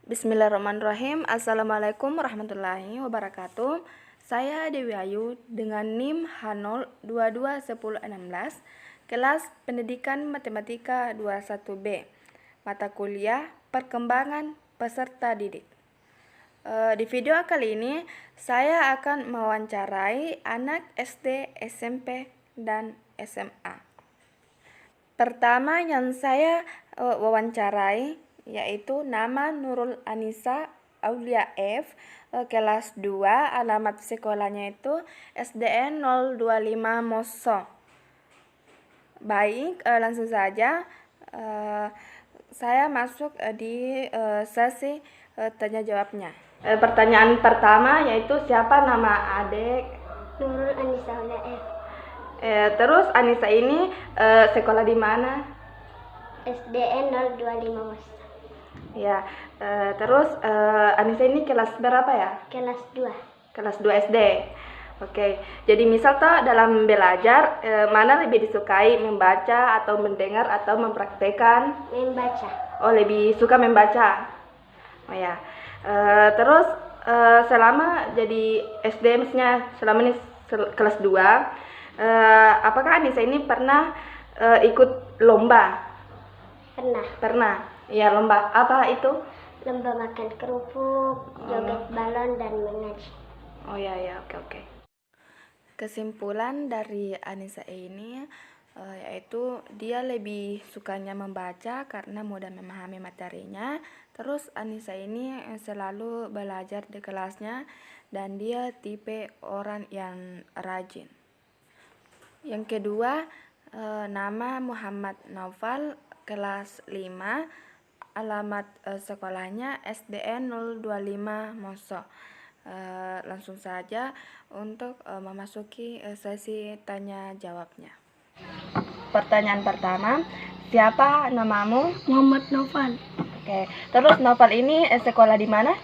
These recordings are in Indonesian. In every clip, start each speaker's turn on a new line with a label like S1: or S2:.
S1: Bismillahirrahmanirrahim. Assalamualaikum warahmatullahi wabarakatuh. Saya Dewi Ayu dengan NIM H0221016, kelas Pendidikan Matematika 21B, mata kuliah Perkembangan Peserta Didik. Di video kali ini saya akan mewawancarai anak SD, SMP, dan SMA. Pertama yang saya wawancarai yaitu nama Nurul Anissa Aulia F, kelas 2, alamat sekolahnya itu SDN 025 Moso. Baik, langsung saja saya masuk di sesi tanya jawabnya. Pertanyaan pertama yaitu siapa nama adik?
S2: Nurul Anissa Aulia F.
S1: Terus Anissa ini sekolah di mana?
S2: SDN 025 Mas.
S1: Ya, terus Anissa ini kelas berapa ya?
S2: Kelas 2.
S1: Kelas 2 SD. Oke, jadi misal toh dalam belajar mana lebih disukai, membaca atau mendengar atau mempraktekkan?
S2: Membaca.
S1: Oh, lebih suka membaca. Oh ya. Terus selama jadi SD maksudnya selama ini kelas 2, apakah Anissa ini pernah ikut lomba?
S2: Pernah.
S1: Ya, lomba apa itu?
S2: Lomba makan kerupuk, joget balon, dan mengaji.
S1: Oh ya, oke. Kesimpulan dari Anissa ini yaitu dia lebih sukanya membaca karena mudah memahami materinya. Terus Anissa ini selalu belajar di kelasnya dan dia tipe orang yang rajin. Yang kedua, nama Muhammad Naufal, kelas 5, alamat sekolahnya SDN 025 Moso. Langsung saja untuk memasuki sesi tanya jawabnya. Pertanyaan pertama, siapa namamu?
S2: Muhammad Naufal.
S1: Oke, terus Naufal ini sekolah di mana?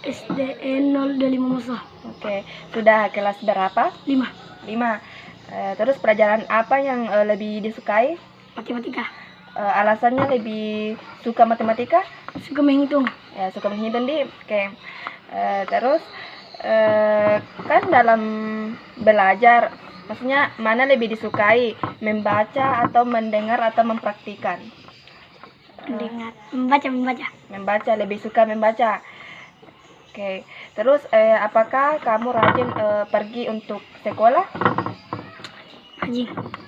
S2: SDN 025 Moso.
S1: Oke, sudah kelas berapa?
S2: 5.
S1: 5. Terus pelajaran apa yang lebih disukai?
S2: Matematika.
S1: Alasannya lebih suka matematika?
S2: Suka menghitung.
S1: Ya, suka menghitung di. Oke. Terus kan dalam belajar, maksudnya mana lebih disukai, membaca atau mendengar atau mempraktikkan?
S2: Membaca.
S1: Membaca, lebih suka membaca. Oke. Terus apakah kamu rajin pergi untuk sekolah?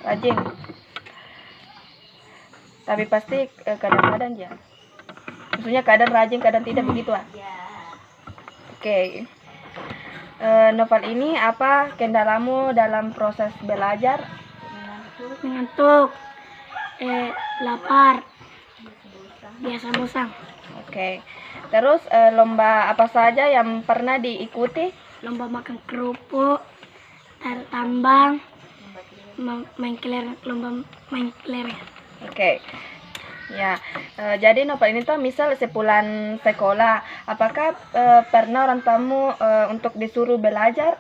S1: Rajin. Tapi pasti kadang-kadang ya. Maksudnya kadang rajin, kadang tidak, begitu ah? Oke. Novel ini apa kendalamu dalam proses belajar?
S2: Mengantuk. Lapar. Biasa bosan.
S1: Oke. Terus lomba apa saja yang pernah diikuti?
S2: Lomba makan kerupuk, tarik tambang, lomba main kelereng.
S1: Oke. Ya, jadi Novel ini tuh misal sepulang sekolah, apakah pernah orang tamu untuk disuruh belajar?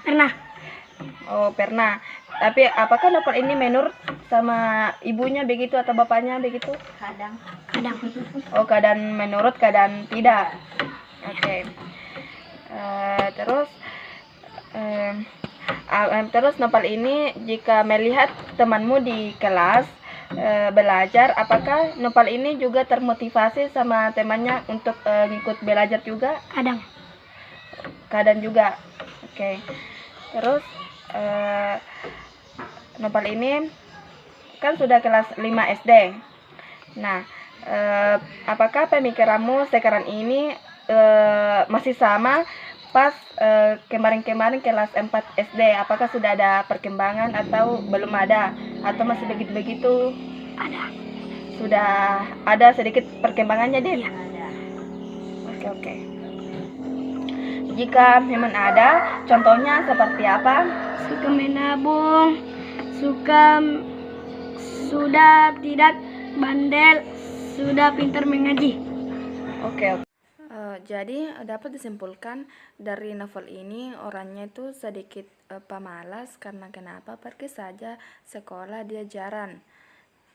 S2: Pernah.
S1: Oh, pernah. Tapi apakah Novel ini menurut sama ibunya begitu atau bapaknya begitu?
S2: Kadang.
S1: Oh, kadang menurut, kadang tidak. Oke. Terus Novel ini jika melihat temanmu di kelas belajar, apakah Nopal ini juga termotivasi sama temannya untuk ngikut belajar juga?
S2: Kadang
S1: juga. Oke. Terus Nopal ini kan sudah kelas 5 SD. Nah, apakah pemikiranmu sekarang ini masih sama pas kemarin-kemarin kelas 4 SD? Apakah sudah ada perkembangan atau belum ada? Atau masih begitu-begitu?
S2: ada.
S1: Sudah ada sedikit perkembangannya, Din?
S2: Iya.
S1: Oke. Jika memang ada, contohnya seperti apa?
S2: Suka menabung, sudah tidak bandel, sudah pintar mengaji.
S1: Oke. Jadi dapat disimpulkan dari novel ini orangnya itu sedikit pemalas karena kenapa? Pergi saja sekolah dia jarang.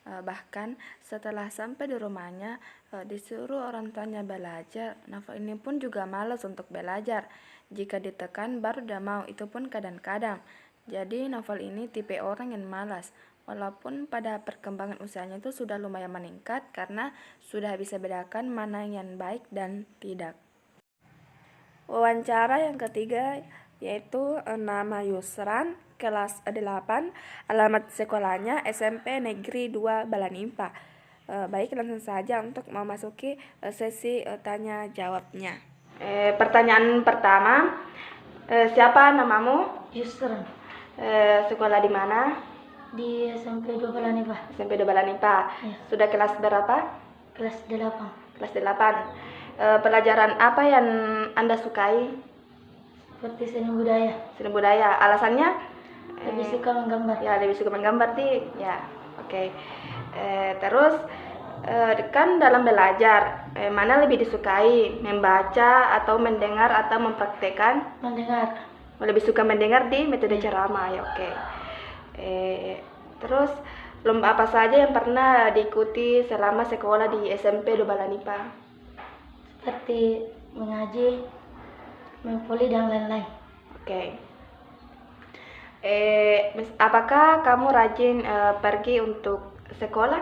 S1: Bahkan setelah sampai di rumahnya disuruh orang tuanya belajar, Novel ini pun juga malas untuk belajar. Jika ditekan baru dia mau, itu pun kadang-kadang. Jadi Novel ini tipe orang yang malas. Walaupun pada perkembangan usianya itu sudah lumayan meningkat karena sudah bisa bedakan mana yang baik dan tidak. Wawancara yang ketiga yaitu nama Yusran, kelas 8, alamat sekolahnya SMP Negeri 2 Balanimpa. Baik, langsung saja untuk memasuki sesi tanya jawabnya. Pertanyaan pertama, siapa namamu?
S2: Yusran
S1: Sekolah di mana?
S2: di SMP 2 Balanimpa.
S1: SMP 2 Balanimpa.
S2: Ya.
S1: Sudah kelas berapa?
S2: Kelas 8.
S1: Kelas 8. Pelajaran apa yang Anda sukai?
S2: Seperti seni budaya.
S1: Seni budaya. Alasannya?
S2: Lebih suka menggambar.
S1: Ya, lebih suka menggambar ya. Oke. Terus kan dalam belajar mana lebih disukai, membaca atau mendengar atau mempraktekkan?
S2: Mendengar.
S1: Lebih suka mendengar di metode ceramah ya. Oke. Terus lomba apa saja yang pernah diikuti selama sekolah di SMP 2 Balanimpa?
S2: Seperti mengaji, mempoli dan lain-lain.
S1: Oke. Apakah kamu rajin pergi untuk sekolah?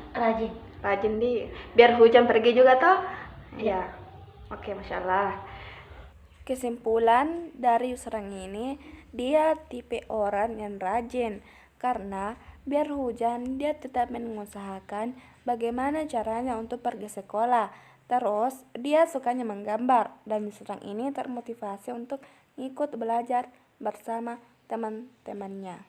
S2: Rajin.
S1: Rajin biar hujan pergi juga toh? Ya. Oke, Masya Allah. Kesimpulan dari Yusran ini, dia tipe orang yang rajin karena biar hujan dia tetap mengusahakan bagaimana caranya untuk pergi sekolah. Terus dia sukanya menggambar dan Yusran ini termotivasi untuk ikut belajar bersama teman-temannya.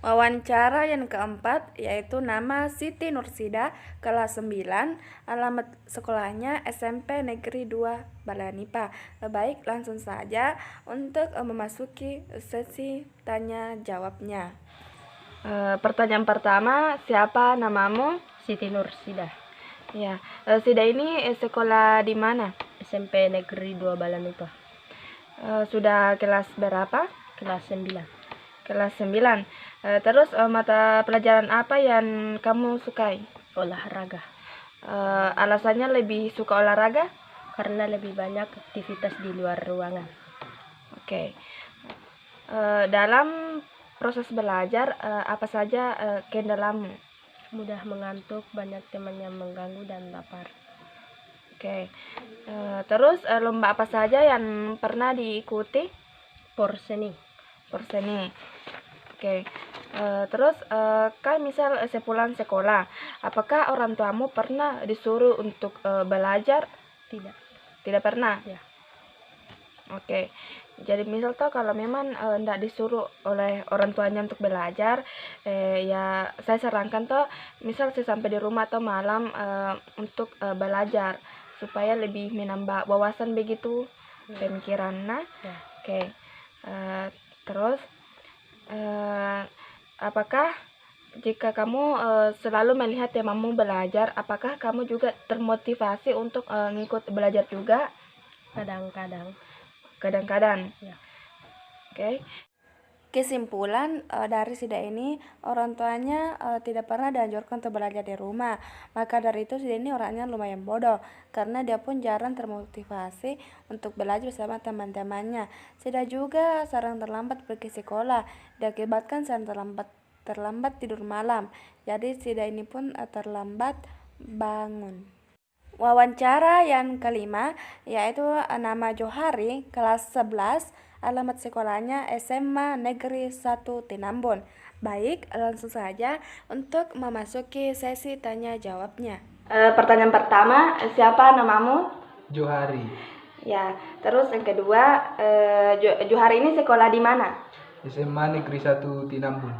S1: Wawancara yang keempat yaitu nama Siti Nursida, kelas 9, alamat sekolahnya SMP Negeri 2 Balanimpa. Baik, langsung saja untuk memasuki sesi tanya jawabnya. Pertanyaan pertama, siapa namamu?
S3: Siti Nursida.
S1: Ya, Sida ini sekolah di mana?
S3: SMP Negeri 2 Balanimpa.
S1: Sudah kelas berapa?
S3: Kelas 9.
S1: Kelas 9. Terus mata pelajaran apa yang kamu sukai?
S3: Olahraga.
S1: Alasannya lebih suka olahraga?
S3: Karena lebih banyak aktivitas di luar ruangan.
S1: Oke. Dalam proses belajar apa saja kendalamu?
S3: Mudah mengantuk, banyak teman yang mengganggu dan lapar.
S1: Oke. Terus lomba apa saja yang pernah diikuti?
S3: Porseni.
S1: Oke. Terus kan misal sepulang sekolah, apakah orang tuamu pernah disuruh untuk belajar? Tidak pernah.
S3: Ya.
S1: Oke. Jadi misal toh kalau memang tidak disuruh oleh orang tuanya untuk belajar, ya saya sarankan toh misal sampai di rumah atau malam untuk belajar supaya lebih menambah wawasan begitu, pemikiran. Nah,
S3: Ya.
S1: oke. Terus apakah jika kamu selalu melihat temamu belajar, apakah kamu juga termotivasi untuk ngikut belajar juga? Kadang-kadang.
S3: Ya.
S1: Oke. Kesimpulan dari Sida ini, orang tuanya tidak pernah dianjurkan untuk belajar di rumah. Maka dari itu Sida ini orangnya lumayan bodoh karena dia pun jarang termotivasi untuk belajar bersama teman-temannya. Sida juga sering terlambat pergi sekolah, diakibatkan sering terlambat tidur malam. Jadi Sida ini pun terlambat bangun. Wawancara yang kelima yaitu nama Johari, kelas 11, alamat sekolahnya SMA Negeri 1 Tinambun. Baik, langsung saja untuk memasuki sesi tanya jawabnya. Pertanyaan pertama, siapa namamu?
S4: Johari.
S1: Ya, terus yang kedua, Johari ini sekolah di mana?
S4: SMA Negeri 1 Tinambun.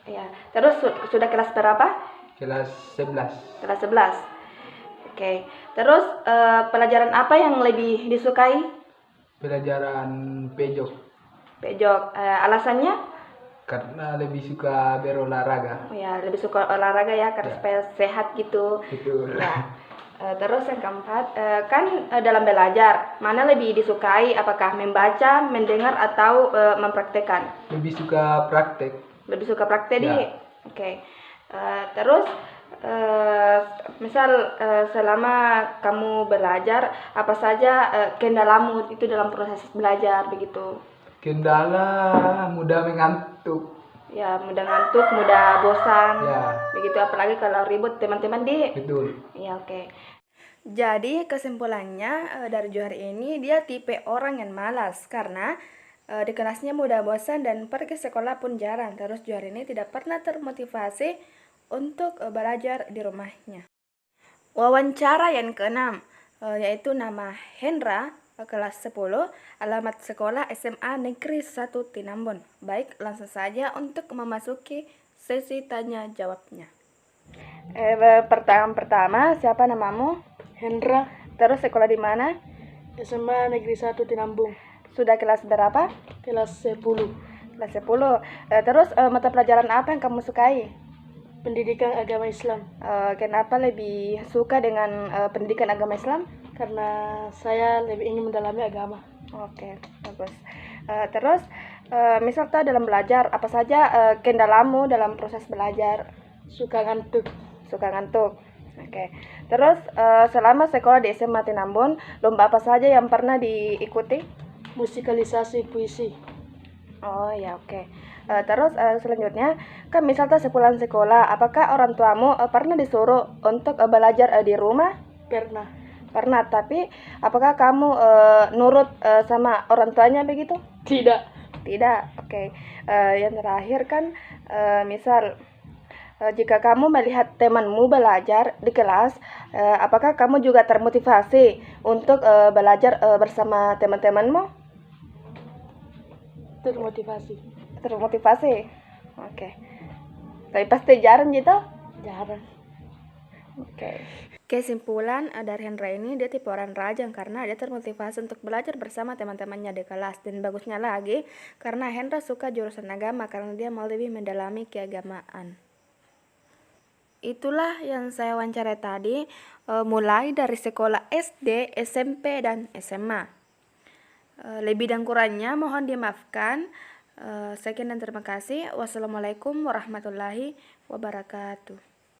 S1: Ya, terus sudah kelas berapa?
S4: Kelas 11.
S1: Kelas 11. Oke. Terus pelajaran apa yang lebih disukai?
S4: Pelajaran pejok.
S1: Alasannya?
S4: Karena lebih suka berolahraga.
S1: Oh ya, lebih suka olahraga ya, karena supaya sehat gitu.
S4: Betul.
S1: Ya. Terus yang keempat, kan dalam belajar, mana lebih disukai? Apakah membaca, mendengar, atau mempraktekkan?
S4: Lebih suka praktek.
S1: Lebih suka praktek
S4: Ya.
S1: Oke. Terus misal selama kamu belajar apa saja kendalamu itu dalam proses belajar begitu?
S4: Kendala mudah mengantuk.
S1: Ya, mudah ngantuk, mudah bosan.
S4: Ya.
S1: Begitu apalagi kalau ribut teman-teman di.
S4: Betul.
S1: Ya, oke. Jadi kesimpulannya dari Johar ini dia tipe orang yang malas karena di kelasnya mudah bosan dan pergi sekolah pun jarang. Terus Johar ini tidak pernah termotivasi untuk belajar di rumahnya. Wawancara yang keenam yaitu nama Hendra, kelas 10, alamat sekolah SMA Negeri 1 Tinambun. Baik, langsung saja untuk memasuki sesi tanya jawabnya. Pertama, siapa namamu?
S3: Hendra,
S1: Terus sekolah di mana?
S3: SMA Negeri 1 Tinambung,
S1: Sudah kelas berapa?
S3: kelas 10,
S1: Kelas 10. Terus mata pelajaran apa yang kamu sukai?
S3: pendidikan agama Islam.
S1: Kenapa lebih suka dengan pendidikan agama Islam?
S3: Karena saya lebih ingin mendalami agama.
S1: Oke, bagus. Terus misalnya dalam belajar, apa saja kendalamu dalam proses belajar?
S3: Suka ngantuk.
S1: Suka ngantuk. Oke. Terus selama sekolah di SMA Tinambun, lomba apa saja yang pernah diikuti?
S3: Musikalisasi puisi.
S1: Oh ya, oke. Terus selanjutnya, kan misalnya sepulang sekolah, apakah orang tuamu pernah disuruh untuk belajar di rumah?
S3: Pernah.
S1: Pernah, tapi apakah kamu nurut sama orang tuanya begitu?
S3: Tidak.
S1: Tidak, oke. Yang terakhir kan, misal jika kamu melihat temanmu belajar di kelas, apakah kamu juga termotivasi untuk belajar bersama teman-temanmu?
S3: Termotivasi.
S1: Termotivasi, oke. Tapi pasti jarang gitu?
S3: Jarang.
S1: Oke. Kesimpulan dari Hendra ini, dia tipe orang rajin karena dia termotivasi untuk belajar bersama teman-temannya di kelas. Dan bagusnya lagi, karena Hendra suka jurusan agama karena dia mau lebih mendalami keagamaan. Itulah yang saya wawancarai tadi, mulai dari sekolah SD, SMP, dan SMA. Lebih dan kurangnya mohon dimaafkan. Sekian dan terima kasih. Wassalamualaikum warahmatullahi wabarakatuh.